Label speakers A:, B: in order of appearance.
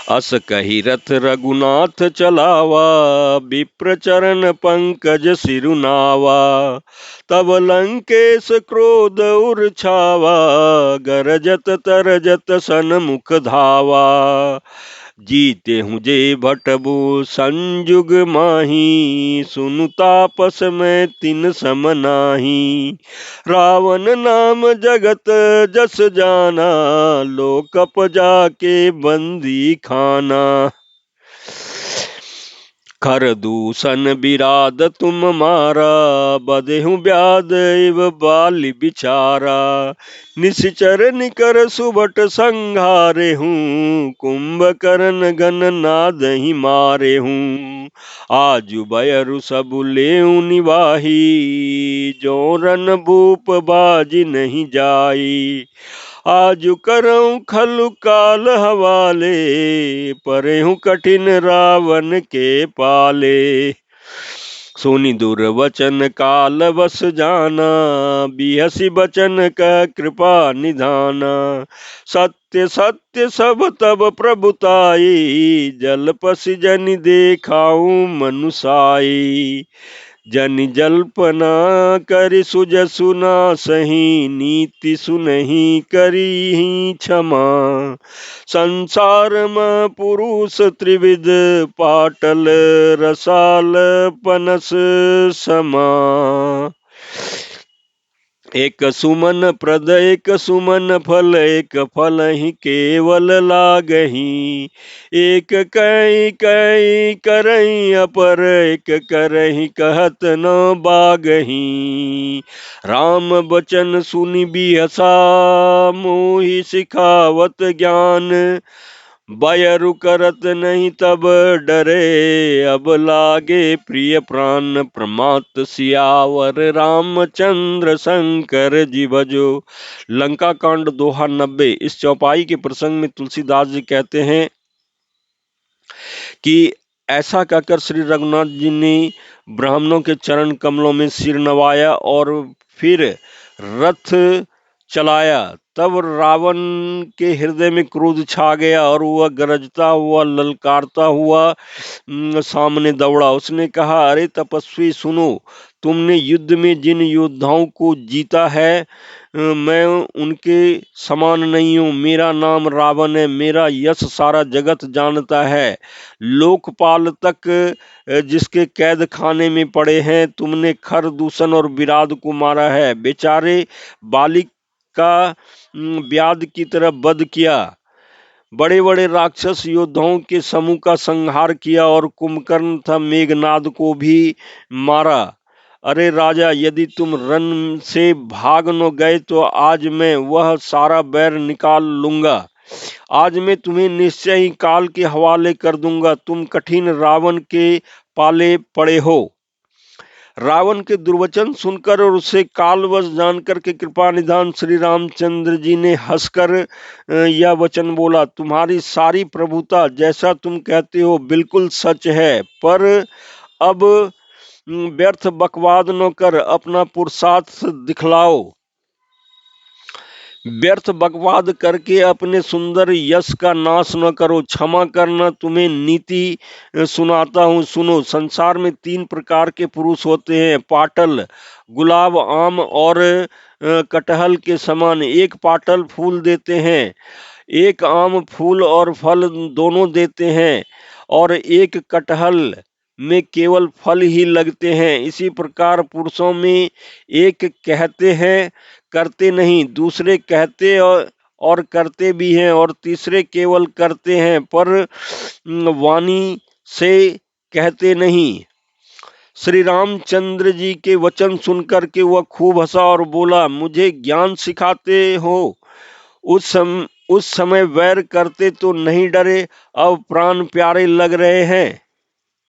A: अस कही रथ रघुनाथ चलावा, विप्र चरण पंकज सिरुनावा। तब लंकेश क्रोध उर छावा, गरजत तरजत सनमुख धावा। जीते हूँ जे भटबु संजुग माही, सुनु तापस में तिन सम नाही। रावण नाम जगत जस जाना, लोकप जाके बंदी खाना। खर दूषण बिराद तुम मारा, बधेहु व्याध इव बालि बिचारा। निश्चर निकर सुबट संघारे हूँ, कुंभकर्ण गण नादहि मारे हूँ। आजु बयरु सबु लेउ निवाही, जोरन भूप बाजी नहीं जाई। आजु करऊं खलु काल हवाले, परेहु कठिन रावण के पाले। सुनि दुर्वचन काल बस जाना, बिहसी बचन का कृपा निधाना। सत्य सत्य सब तब प्रभुताई, जल पसी जनि देखाऊं मनुसाई। जनि जल्पना करि सुजसु नासहि, नीति सुनहि करिहि क्षमा। संसार में पुरुष त्रिविध, पाटल रसाल पनस समा। एक सुमन प्रद एक सुमन फल, एक फल ही केवल लागही। एक कई कई करई अपर, एक करही कहत न बागही। राम बचन सुनि बिहसा, मोहि सिखावत ज्ञान। बयरु करत नहीं तब डरे, अब लागे प्रिय प्राण। प्रमात सियावर रामचंद्र शंकर जी भजो। लंका कांड दोहा 90। इस चौपाई के प्रसंग में तुलसीदास जी कहते हैं कि ऐसा कहकर श्री रघुनाथ जी ने ब्राह्मणों के चरण कमलों में सिर नवाया और फिर रथ चलाया। तब रावण के हृदय में क्रोध छा गया और वह गरजता हुआ ललकारता हुआ सामने दौड़ा। उसने कहा, अरे तपस्वी सुनो, तुमने युद्ध में जिन योद्धाओं को जीता है, मैं उनके समान नहीं हूँ। मेरा नाम रावण है, मेरा यश सारा जगत जानता है। लोकपाल तक जिसके कैद खाने में पड़े हैं, तुमने खर दूषण और विराद को मारा है। बेचारे बालिक का व्याध की तरह वध किया। बड़े बड़े राक्षस योद्धाओं के समूह का संहार किया और कुंभकर्ण तथा मेघनाद को भी मारा। अरे राजा, यदि तुम रण से भाग न गए तो आज मैं वह सारा बैर निकाल लूंगा। आज मैं तुम्हें निश्चय ही काल के हवाले कर दूंगा। तुम कठिन रावण के पाले पड़े हो। रावण के दुर्वचन सुनकर और उसे कालवश जानकर के कृपा निधान श्री रामचंद्र जी ने हंसकर यह वचन बोला, तुम्हारी सारी प्रभुता जैसा तुम कहते हो बिल्कुल सच है, पर अब व्यर्थ बकवाद न कर अपना पुरुषार्थ दिखलाओ। व्यर्थ बकवाद करके अपने सुंदर यश का नाश न करो। क्षमा करना, तुम्हें नीति सुनाता हूँ, सुनो। संसार में 3 प्रकार के पुरुष होते हैं, पाटल, गुलाब, आम और कटहल के समान। एक पाटल फूल देते हैं, एक आम फूल और फल दोनों देते हैं, और एक कटहल में केवल फल ही लगते हैं। इसी प्रकार पुरुषों में एक कहते हैं करते नहीं, दूसरे कहते और करते भी हैं, और तीसरे केवल करते हैं पर वाणी से कहते नहीं। श्री रामचंद्र जी के वचन सुनकर के वह खूब हंसा और बोला, मुझे ज्ञान सिखाते हो। उस समय वैर करते तो नहीं डरे, अब प्राण प्यारे लग रहे हैं।